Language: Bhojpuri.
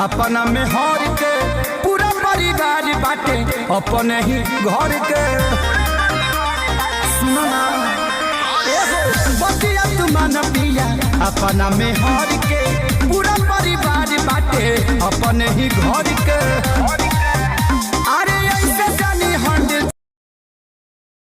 अपना में हर के पूरा परिवार बाटे अपने ही घर के। सुनो ना बतिया तुमान पिया अपना में हर के पूरा परिवार बाटे अपने ही घर के।